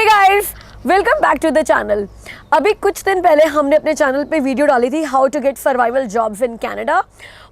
Hey guys, welcome back to the channel. अभी कुछ दिन पहले हमने अपने चैनल पे वीडियो डाली थी how to get survival jobs in Canada,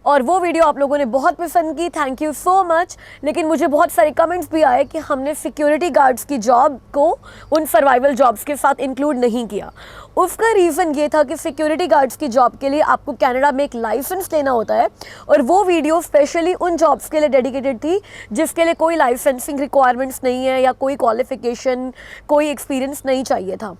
और वो वीडियो आप लोगों ने बहुत पसंद की, थैंक यू सो मच। लेकिन मुझे बहुत सारे कमेंट्स भी आए कि हमने सिक्योरिटी गार्ड्स की जॉब को उन सर्वाइवल जॉब्स के साथ इंक्लूड नहीं किया। उसका रीज़न ये था कि सिक्योरिटी गार्ड्स की जॉब के लिए आपको कनाडा में एक लाइसेंस लेना होता है, और वो वीडियो स्पेशली उन जॉब्स के लिए डेडिकेटेड थी जिसके लिए कोई लाइसेंसिंग रिक्वायरमेंट्स नहीं है या कोई क्वालिफिकेशन, कोई एक्सपीरियंस नहीं चाहिए था।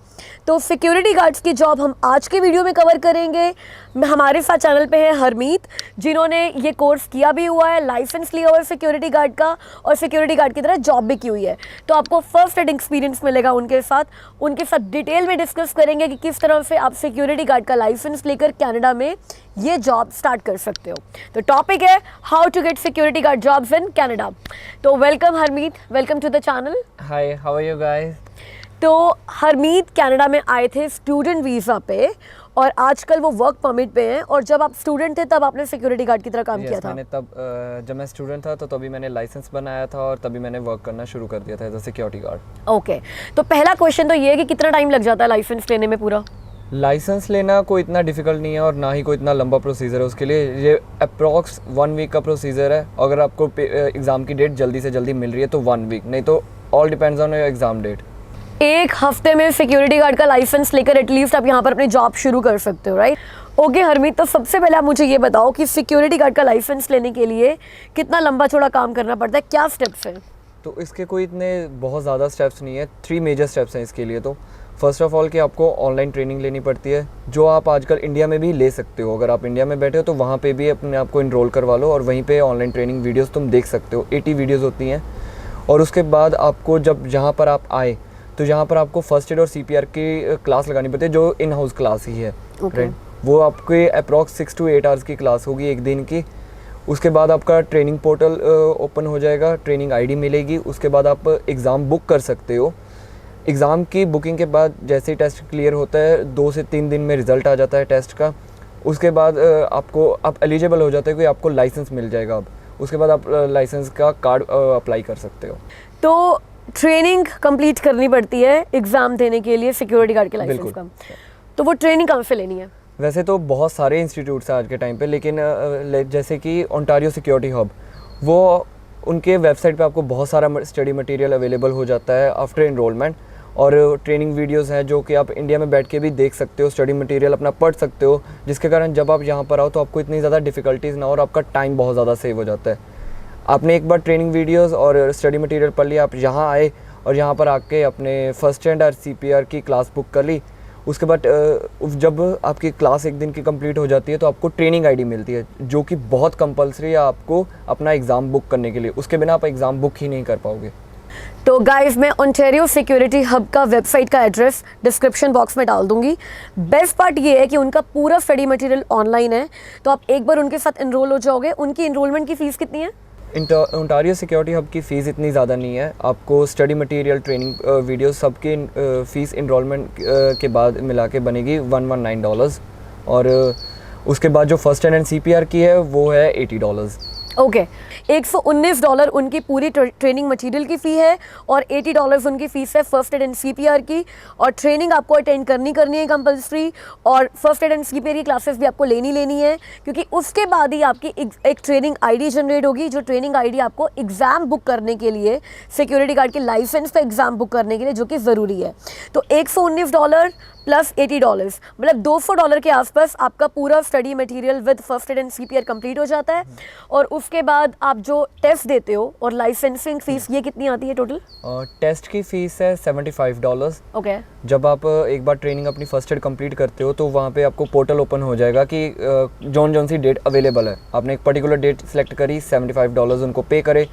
तो सिक्योरिटी गार्ड्स की जॉब हम आज के वीडियो में कवर करेंगे। हमारे साथ चैनल पे है हरमीत, जिन्होंने ये कोर्स किया भी हुआ है, लाइसेंस लिया हुआ है सिक्योरिटी गार्ड का, और सिक्योरिटी गार्ड की तरह जॉब भी की हुई है। तो आपको फर्स्ट हैंड एक्सपीरियंस मिलेगा उनके साथ डिटेल में डिस्कस करेंगे कि किस तरह से आप सिक्योरिटी गार्ड का लाइसेंस लेकर कनाडा में ये जॉब स्टार्ट कर सकते हो। तो टॉपिक है how to get security guard jobs in Canada. तो welcome Harmeet, welcome to the channel. Hi, how are you guys? तो हरमीत कनाडा में आए थे स्टूडेंट वीज़ा पे, और आजकल वो वर्क परमिट पे हैं। और जब आप स्टूडेंट थे तब आपने सिक्योरिटी गार्ड की तरह काम किया था? मैंने तब जब मैं स्टूडेंट था तो तभी मैंने लाइसेंस बनाया था और तभी मैंने वर्क करना शुरू कर दिया था as a security guard. Okay, तो पहला क्वेश्चन तो ये है कि कितना टाइम लग जाता है लाइसेंस लेने में पूरा? लाइसेंस लेना कोई इतना डिफ़िकल्ट नहीं है और ना ही कोई इतना लंबा प्रोसीजर है उसके लिए। ये अप्रॉक्स 1 वीक का प्रोसीजर है। अगर आपको एग्ज़ाम की डेट जल्दी से जल्दी मिल रही है तो 1 वीक, नहीं तो all depends on your exam date. एक हफ्ते में सिक्योरिटी गार्ड का लाइसेंस लेकर एटलीस्ट आप यहाँ पर अपनी जॉब शुरू कर सकते हो, राइट? ओके हरमीत, तो सबसे पहले आप मुझे ये बताओ कि सिक्योरिटी गार्ड का लाइसेंस लेने के लिए कितना लंबा चौड़ा काम करना पड़ता है, क्या स्टेप्स हैं? तो इसके कोई इतने बहुत ज़्यादा स्टेप्स नहीं है, 3 मेजर स्टेप्स हैं इसके लिए। तो फर्स्ट ऑफ ऑल कि आपको ऑनलाइन ट्रेनिंग लेनी पड़ती है, जो आप आजकल इंडिया में भी ले सकते हो। अगर आप इंडिया में बैठे हो तो वहाँ पे भी अपने आप को इनरोल करवा लो और वहीं पे ऑनलाइन ट्रेनिंग वीडियोस तुम देख सकते हो। 80 वीडियोस होती हैं। और उसके बाद आपको जब यहाँ पर आप आए तो यहाँ पर आपको फर्स्ट एड और CPR की क्लास लगानी पड़ती है, जो इन हाउस क्लास ही है, राइट? वो आपके अप्रॉक्स 6 to 8 आवर्स की क्लास होगी एक दिन की। उसके बाद आपका ट्रेनिंग पोर्टल ओपन हो जाएगा, ट्रेनिंग ID मिलेगी। उसके बाद आप एग्ज़ाम बुक कर सकते हो। एग्ज़ाम की बुकिंग के बाद जैसे ही टेस्ट क्लियर होता है 2 से 3 दिन में रिज़ल्ट आ जाता है टेस्ट का। उसके बाद आप एलिजिबल हो जाते हो कि आपको लाइसेंस मिल जाएगा। अब उसके बाद आप लाइसेंस का कार्ड अप्लाई कर सकते हो। तो ट्रेनिंग कंप्लीट करनी पड़ती है एग्ज़ाम देने के लिए सिक्योरिटी गार्ड के लाइसेंस का। तो वो ट्रेनिंग कहाँ से लेनी है? वैसे तो बहुत सारे इंस्टीट्यूट्स हैं आज के टाइम पे, लेकिन जैसे कि ओंटारियो सिक्योरिटी हब, वो उनके वेबसाइट पे आपको बहुत सारा स्टडी मटेरियल अवेलेबल हो जाता है आफ्टर इनरोलमेंट। और ट्रेनिंग वीडियोस हैं जो कि आप इंडिया में बैठ के भी देख सकते हो, स्टडी मटेरियल अपना पढ़ सकते हो, जिसके कारण जब आप यहाँ पर आओ तो आपको इतनी ज़्यादा डिफ़िकल्टीज़ ना हो और आपका टाइम बहुत ज़्यादा सेव हो जाता है। आपने एक बार ट्रेनिंग वीडियोस और स्टडी मटेरियल पढ़ लिया, आप यहाँ आए और यहाँ पर आके अपने फर्स्ट हैंड और CPR की क्लास बुक कर ली। उसके बाद जब आपकी क्लास एक दिन की कंप्लीट हो जाती है तो आपको ट्रेनिंग ID मिलती है, जो कि बहुत कंपलसरी है आपको अपना एग्ज़ाम बुक करने के लिए। उसके बिना आप एग्ज़ाम बुक ही नहीं कर पाओगे। तो गाइस, मैं ओंटारियो सिक्योरिटी हब का वेबसाइट का एड्रेस डिस्क्रिप्शन बॉक्स में डाल दूंगी। बेस्ट पार्ट ये है कि उनका पूरा स्टडी मटेरियल ऑनलाइन है, तो आप एक बार उनके साथ इनरोल हो जाओगे। उनकी इनरोलमेंट की फ़ीस कितनी है? ओंटारियो सिक्योरिटी हब की फ़ीस इतनी ज़्यादा नहीं है। आपको स्टडी मटेरियल, ट्रेनिंग वीडियो सबकी फ़ीस इनरोलमेंट के बाद मिला के बनेगी $119। और उसके बाद जो फर्स्ट हैंड एंड CPR की है वो है $80। ओके, $119 उनकी पूरी ट्रेनिंग मटेरियल की फ़ी है, और $80 उनकी फ़ीस है फर्स्ट एड एंड CPR की। और ट्रेनिंग आपको अटेंड करनी है कंपलसरी, और फर्स्ट एड एंड CPR की क्लासेस भी आपको लेनी है, क्योंकि उसके बाद ही आपकी एक ट्रेनिंग ID जनरेट होगी, जो ट्रेनिंग ID आपको एग्ज़ाम बुक करने के लिए, सिक्योरिटी गार्ड के लाइसेंस पे एग्ज़ाम बुक करने के लिए, जो कि ज़रूरी है। तो $119 प्लस $80, मतलब $200 के आसपास आपका पूरा study material with first aid and CPR complete हो जाता है। और उसके बाद आप जो टेस्ट देते हो और लाइसेंसिंग फीस, ये कितनी आती है टोटल? टेस्ट की फ़ीस है $75। ओके। जब आप एक बार ट्रेनिंग अपनी फर्स्ट एड कंप्लीट करते हो तो वहाँ पे आपको पोर्टल ओपन हो जाएगा कि जौन सी डेट अवेलेबल है। आपने एक पर्टिकुलर डेट सेलेक्ट करी, $75 उनको पे करे।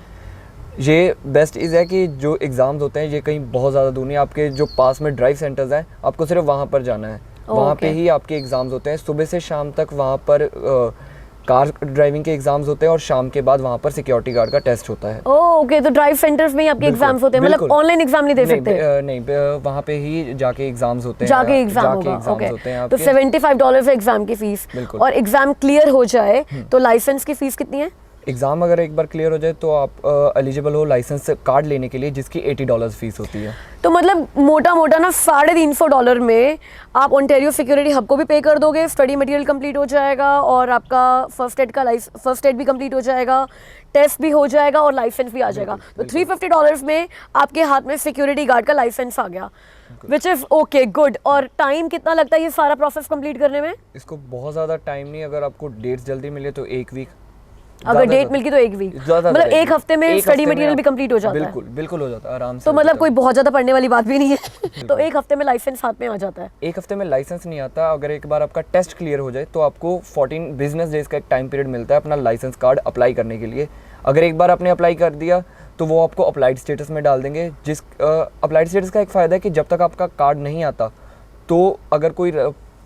ये बेस्ट इज़ है कि जो एग्ज़ाम्स होते हैं ये कहीं बहुत ज़्यादा दूर नहीं, आपके जो पास में ड्राइव सेंटर्स हैं आपको सिर्फ वहाँ पर जाना है। वहाँ पे ही आपके एग्ज़ाम्स होते हैं। सुबह से शाम तक वहाँ पर कार ड्राइविंग के एग्जाम्स होते हैं और शाम के बाद वहाँ पर सिक्योरिटी गार्ड का टेस्ट होता है। ओके, तो ड्राइव सेंटर्स में ही आपके एग्जाम्स होते हैं, मतलब ऑनलाइन एग्जाम नहीं दे सकते? नहीं, वहाँ पे ही जाके एग्जाम्स होते हैं। जाके एग्जाम होते हैं। तो $75 है एग्जाम की फीस, और एग्जाम क्लियर हो जाए तो लाइसेंस की फीस कितनी है? एग्ज़ाम अगर एक बार क्लियर हो जाए तो आप एलिजिबल हो लाइसेंस कार्ड लेने के लिए, जिसकी $80 फीस होती है। तो तो मतलब मोटा मोटा ना $350 में आप ओंटारियो सिक्योरिटी हब को भी पे कर दोगे, स्टडी मटेरियल कंप्लीट हो जाएगा और आपका फर्स्ट एड भी कंप्लीट हो जाएगा, टेस्ट भी हो जाएगा और लाइसेंस भी आ जाएगा। तो $350 में आपके हाथ में सिक्योरिटी गार्ड का लाइसेंस आ गया, विच इज़ ओके गुड। और टाइम कितना लगता है ये सारा प्रोसेस कंप्लीट करने में? इसको बहुत ज़्यादा टाइम नहीं, अगर आपको डेट्स जल्दी मिले तो 1 वीक, अगर डेट मिल गई तो 1 वीक, मतलब एक हफ्ते में स्टडी मटेरियल भी कंप्लीट हो जाता है। बिल्कुल बिल्कुल हो जाता है आराम से। तो मतलब कोई बहुत ज़्यादा पढ़ने वाली बात भी नहीं है। तो 1 हफ्ते में लाइसेंस हाथ में आ जाता है। 1 हफ्ते में लाइसेंस नहीं आता, अगर एक बार आपका टेस्ट क्लियर हो जाए तो आपको 14 बिजनेस डेज का एक टाइम पीरियड मिलता है अपना लाइसेंस कार्ड अप्लाई करने के लिए। अगर एक बार आपने अप्लाई कर दिया तो वो आपको अप्लाइड स्टेटस में डाल देंगे। जिस अप्लाइड स्टेटस का एक फ़ायदा है कि जब तक आपका कार्ड नहीं आता तो अगर कोई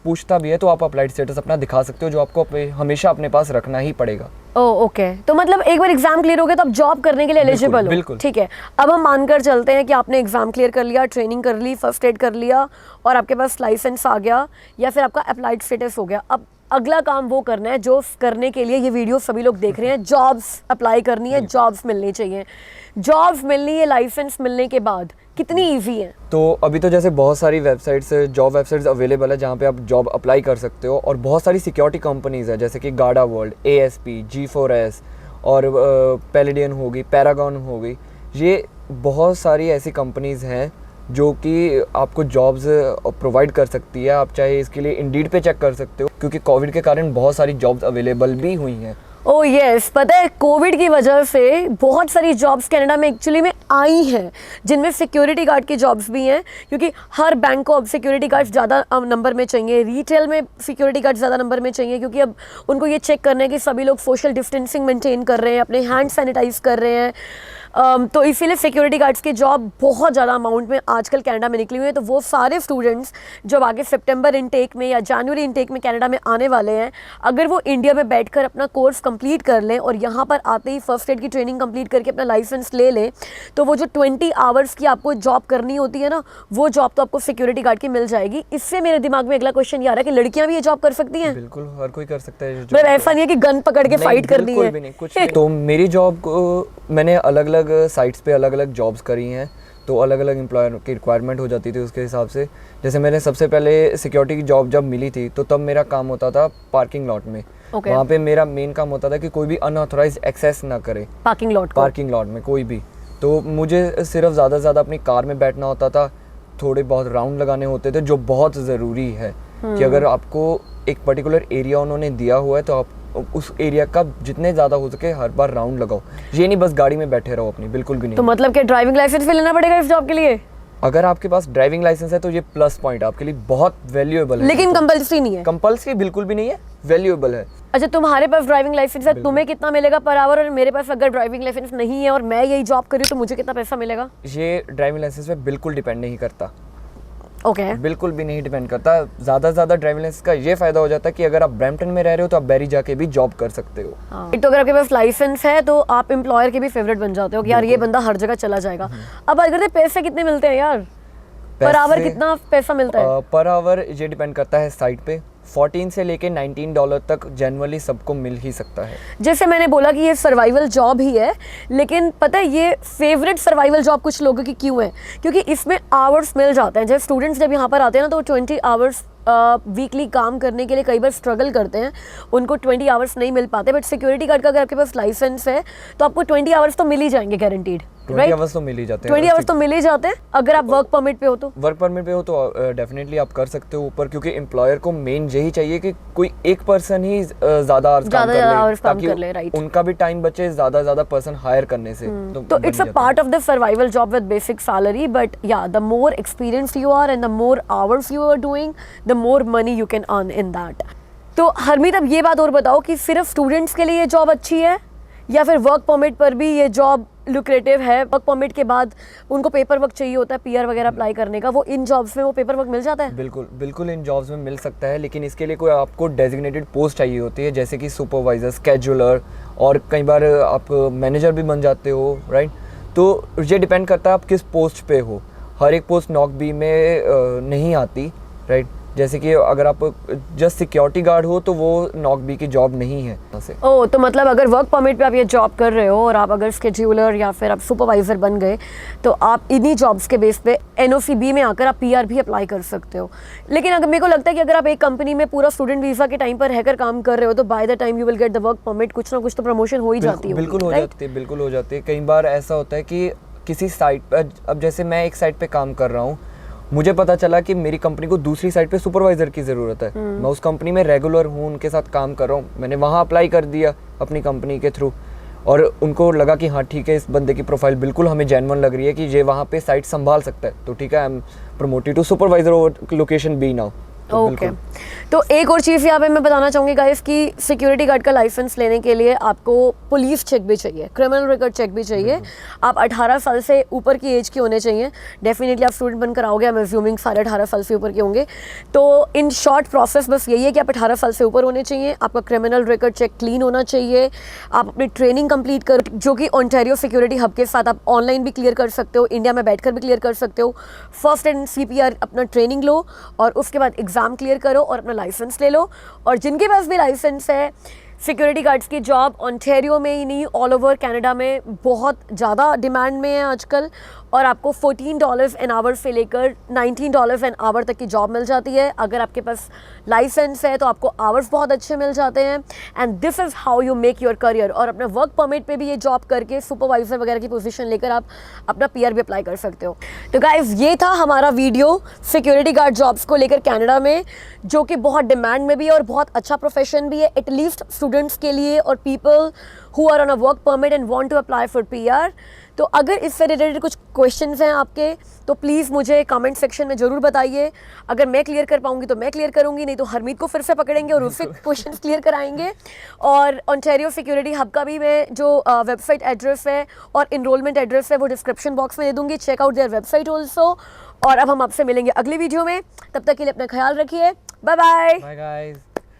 पूछता भी है तो आप अप्लाइड स्टेटस अपना दिखा सकते हो, जो आपको हमेशा अपने पास रखना ही पड़ेगा। ओके, तो मतलब एक बार एग्जाम क्लियर हो गया तो आप जॉब करने के लिए एलिजिबल हो। बिल्कुल। ठीक है, अब हम मानकर चलते हैं कि आपने एग्जाम क्लियर कर लिया, ट्रेनिंग कर ली, फर्स्ट एड कर लिया और आपके पास लाइसेंस आ गया या फिर आपका अप्लाइड स्टेटस हो गया। अब अगला काम वो करना है जो करने के लिए ये वीडियो सभी लोग देख रहे हैं, जॉब्स अप्लाई करनी है, जॉब्स मिलनी चाहिए। जॉब्स मिलनी है लाइसेंस मिलने के बाद कितनी ईजी है? तो अभी तो जैसे बहुत सारी वेबसाइट्स, जॉब वेबसाइट्स अवेलेबल है जहाँ पे आप जॉब अप्लाई कर सकते हो, और बहुत सारी सिक्योरिटी कंपनीज है जैसे कि गार्डा वर्ल्ड, ASP, G4S और पैलेडियन होगी, पैरागॉन होगी। ये बहुत सारी ऐसी कंपनीज हैं जो कि आपको जॉब्स प्रोवाइड कर सकती है। आप चाहे इसके लिए इंडीड पे चेक कर सकते हो, क्योंकि कोविड के कारण बहुत सारी जॉब्स अवेलेबल भी हुई हैं। ओह यस, पता है कोविड की वजह से बहुत सारी जॉब्स कनाडा में एक्चुअली में आई हैं, जिनमें सिक्योरिटी गार्ड की जॉब्स भी हैं, क्योंकि हर बैंक को अब सिक्योरिटी गार्ड ज़्यादा नंबर में चाहिए, रिटेल में सिक्योरिटी गार्ड ज़्यादा नंबर में चाहिए, क्योंकि अब उनको ये चेक करना है कि सभी लोग सोशल डिस्टेंसिंग मेंटेन कर रहे हैं, अपने हैंड सैनिटाइज कर रहे हैं। तो इसीलिए सिक्योरिटी गार्ड्स की जॉब बहुत ज़्यादा अमाउंट में आजकल कनाडा में निकली हुई है। तो वो सारे स्टूडेंट्स जब आगे सितंबर इनटेक में या जनवरी इनटेक में कनाडा में आने वाले हैं, अगर वो इंडिया में बैठकर अपना कोर्स कंप्लीट कर लें और यहाँ पर आते ही फर्स्ट एड की ट्रेनिंग कंप्लीट करके अपना लाइसेंस ले लें, तो वो जो 20 आवर्स की आपको जॉब करनी होती है ना, वो जॉब तो आपको सिक्योरिटी गार्ड की मिल जाएगी। इससे मेरे दिमाग में अगला क्वेश्चन ये आ रहा है कि लड़कियाँ भी ये जॉब कर सकती हैं? बिल्कुल, हर कोई कर सकता है। मतलब ऐसा नहीं है कि गन पकड़ के फाइट करनी है? भी नहीं, कुछ नहीं। तो मेरी जॉब को मैंने अलग अलग साइट्स पे अलग अलग जॉब्स करी हैं, तो अलग अलग एम्प्लॉयर की रिक्वायरमेंट हो जाती थी उसके हिसाब से। जैसे मैंने सबसे पहले सिक्योरिटी की जॉब जब मिली थी तो तब मेरा काम होता था पार्किंग लॉट में। वहाँ पे मेरा मेन काम होता था कि कोई भी अनऑथराइज एक्सेस ना करे पार्किंग लॉट में कोई भी। तो मुझे सिर्फ ज़्यादा से ज़्यादा अपनी कार में बैठना होता था, थोड़े बहुत राउंड लगाने होते थे, जो बहुत ज़रूरी है कि अगर आपको एक पर्टिकुलर एरिया उन्होंने दिया हुआ है तो आप उस एरिया का जितने ज़्यादा हो सके हर बार राउंड लगाओ। ये नहीं बस गाड़ी में बैठे रहो अपनी, बिल्कुल भी नहीं। तो मतलब क्या ड्राइविंग लाइसेंस भी लेना पड़ेगा इस जॉब के लिए? अगर आपके पास ड्राइविंग लाइसेंस है तो ये प्लस पॉइंट आपके लिए बहुत वैल्यूएबल है। लेकिन कंपल्सरी नहीं है? कंपल्सरी बिल्कुल भी नहीं है, वैल्यूएबल है। अच्छा, तुम्हारे पास ड्राइविंग लाइसेंस है, तुम्हें कितना मिलेगा पर आवर? और मेरे पास अगर ड्राइविंग लाइसेंस नहीं है और मैं यही जॉब कर रही हूँ तो मुझे कितना पैसा मिलेगा? ये ड्राइविंग लाइसेंस पे बिल्कुल डिपेंड नहीं करता। ओके, बिल्कुल भी नहीं डिपेंड करता। ज़्यादा से ज़्यादा ड्राइविंग लाइसेंस का ये फ़ायदा हो जाता है कि अगर आप ब्रैम्पटन में रह रहे हो तो आप बैरी जाके भी जॉब कर सकते हो। तो अगर आपके पास लाइसेंस है तो आप एम्प्लॉयर के भी फेवरेट बन जाते हो कि यार ये बंदा हर जगह चला जाएगा। अब बात करते हैं पैसे कितने मिलते हैं यार, पर आवर कितना पैसा मिलता है? पर आवर ये डिपेंड करता है साइट पे। 14 से लेके $19 तक जनरली सबको मिल ही सकता है। जैसे मैंने बोला कि ये सर्वाइवल जॉब ही है, लेकिन पता है ये फेवरेट सर्वाइवल जॉब कुछ लोगों की क्यों है? क्योंकि इसमें आवर्स मिल जाते हैं। जब स्टूडेंट्स जब यहाँ पर आते हैं ना तो 20 आवर्स वीकली काम करने के लिए कई बार स्ट्रगल करते हैं, उनको 20 आवर्स नहीं मिल पाते। बट सिक्योरिटी गार्ड का अगर आपके पास लाइसेंस है तो आपको 20 आवर्स तो मिल ही जाएंगे गारंटीड, राइट? 20 आवर्स तो मिल ही जाते हैं। 20 आवर्स तो मिल ही जाते हैं अगर आप वर्क परमिट पे हो तो। वर्क परमिट पे हो तो डेफिनेटली आप कर सकते हो ऊपर, क्योंकि एम्प्लॉयर को मेन यही चाहिए कि कोई एक पर्सन ही ज़्यादा आवर्स काम कर ले, राइट? उनका भी टाइम बचे ज़्यादा पर्सन हायर करने से। तो it's a part of the survival job with basic salary, but yeah the more experienced you are and the more hours you are doing, the more money you can earn in that. तो हरमीत, अब ये बात और बताओ कि सिर्फ students के लिए ये जॉब अच्छी है या फिर वर्क परमिट पर भी ये जॉब लुक्रेटिव है? वर्क परमिट के बाद उनको पेपर वर्क चाहिए होता है PR वगैरह अप्लाई करने का, वो इन जॉब्स में वो पेपर वर्क मिल जाता है? बिल्कुल इन जॉब्स में मिल सकता है, लेकिन इसके लिए कोई आपको डेजिग्नेटेड पोस्ट चाहिए होती है, जैसे कि सुपरवाइजर, स्केड्यूलर, और कई बार आप मैनेजर भी बन जाते हो, राइट? तो ये डिपेंड करता है आप किस पोस्ट पे हो। हर एक पोस्ट नॉक बी में नहीं आती, राइट? जैसे कि अगर आप जस्ट सिक्योरिटी गार्ड हो तो वो नॉक बी की जॉब नहीं है यहाँ से। ओह, तो मतलब अगर वर्क परमिट पे आप ये जॉब कर रहे हो और आप अगर स्केड्यूलर या फिर आप सुपरवाइजर बन गए तो आप इन्हीं जॉब्स के बेस पे एनओसी बी में आकर आप पीआर भी अप्लाई कर सकते हो। लेकिन अगर मेरे को लगता है कि अगर आप एक कंपनी में पूरा स्टूडेंट वीज़ा के टाइम पर रहकर काम कर रहे हो तो by the time you will get the work permit कुछ ना कुछ तो प्रमोशन हो ही जाती है। बिल्कुल हो जाती है, बिल्कुल हो जाती है। कई बार ऐसा होता है कि किसी साइट पर, अब जैसे मैं एक साइट पे काम कर रहा हूँ, मुझे पता चला कि मेरी कंपनी को दूसरी साइट पे सुपरवाइजर की ज़रूरत है, मैं उस कंपनी में रेगुलर हूँ, उनके साथ काम कर रहा हूँ, मैंने वहाँ अप्लाई कर दिया अपनी कंपनी के थ्रू और उनको लगा कि हाँ ठीक है, इस बंदे की प्रोफाइल बिल्कुल हमें जेन्युइन लग रही है कि ये वहाँ पे साइट संभाल सकता है, तो ठीक है, I am promoted to supervisor over location B now. Okay तो एक और चीज़ यहाँ पे मैं बताना चाहूँगी गाइस कि सिक्योरिटी गार्ड का लाइसेंस लेने के लिए आपको पुलिस चेक भी चाहिए, क्रिमिनल रिकॉर्ड चेक भी चाहिए। आप 18 साल से ऊपर की एज के होने चाहिए। डेफिनेटली आप स्टूडेंट बनकर आओगे, आई एम अज्यूमिंग सारे 18 साल से ऊपर के होंगे। तो इन शॉर्ट प्रोसेस बस यही है कि आप 18 साल से ऊपर होने चाहिए, आपका क्रिमिनल रिकॉर्ड चेक क्लीन होना चाहिए, आप अपनी ट्रेनिंग कंप्लीट करो जो कि ओंटारियो सिक्योरिटी हब के साथ आप ऑनलाइन भी क्लियर कर सकते हो, इंडिया में बैठकर भी क्लियर कर सकते हो। फर्स्ट एंड CPR अपना ट्रेनिंग लो और उसके बाद एग्ज़ाम क्लियर करो और अपना लाइसेंस ले लो। और जिनके पास भी लाइसेंस है, सिक्योरिटी गार्ड्स की जॉब ओंटारियो में ही नहीं ऑल ओवर कनाडा में बहुत ज़्यादा डिमांड में है आजकल और आपको $14 एन आवर से लेकर $19 एन आवर तक की जॉब मिल जाती है। अगर आपके पास लाइसेंस है तो आपको आवर्स बहुत अच्छे मिल जाते हैं and this is how you make your career. और अपना वर्क परमिट पे भी ये जॉब करके सुपरवाइजर वगैरह की पोजीशन लेकर आप अपना PR भी अप्लाई कर सकते हो। तो गाइस ये था हमारा वीडियो सिक्योरिटी गार्ड जॉब्स को लेकर कनाडा में, जो कि बहुत डिमांड में भी है और बहुत अच्छा प्रोफेशन भी है एटलीस्ट स्टूडेंट्स के लिए और people who are on a work permit and want to apply for PR। तो अगर इससे रिलेटेड कुछ क्वेश्चंस हैं आपके तो प्लीज़ मुझे कमेंट सेक्शन में ज़रूर बताइए। अगर मैं क्लियर कर पाऊंगी तो मैं क्लियर करूंगी, नहीं तो हरमीत को फिर से पकड़ेंगे और उससे क्वेश्चंस क्लियर कराएंगे। और ओंटारियो सिक्योरिटी हब का भी मैं जो वेबसाइट एड्रेस है और इनरोलमेंट एड्रेस है वो डिस्क्रिप्शन बॉक्स में दे दूँगी, check out their website also. और अब हम आपसे मिलेंगे अगली वीडियो में, तब तक के लिए अपना ख्याल रखिए, बाय बाय। Bye guys.